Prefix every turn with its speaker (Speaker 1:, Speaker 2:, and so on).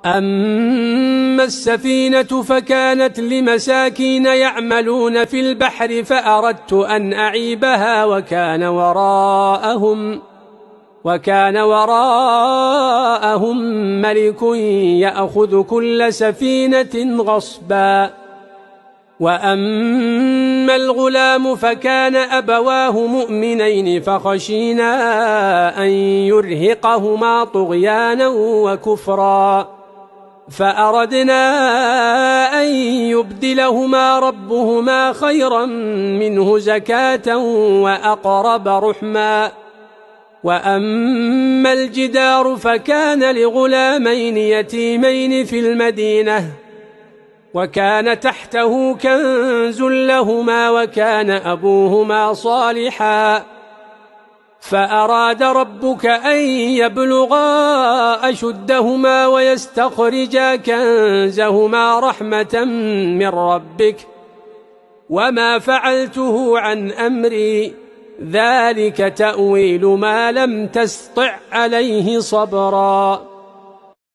Speaker 1: أما السفينة فكانت لمساكين يعملون في البحر فأردت أن أعيبها وكان وراءهم ملك يأخذ كل سفينة غصبا. وأما الغلام فكان أبواه مؤمنين فخشينا أن يرهقهما طغيانا وكفرا فأردنا أن يبدلهما ربهما خيرا منه زكاة وأقرب رحما. وأما الجدار فكان لغلامين يتيمين في المدينة وكان تحته كنز لهما وكان أبوهما صالحا فأراد ربك أن يبلغا أشدهما ويستخرجا كنزهما رحمة من ربك وما فعلته عن أمري ذلك تأويل ما لم تسطع عليه صبرا.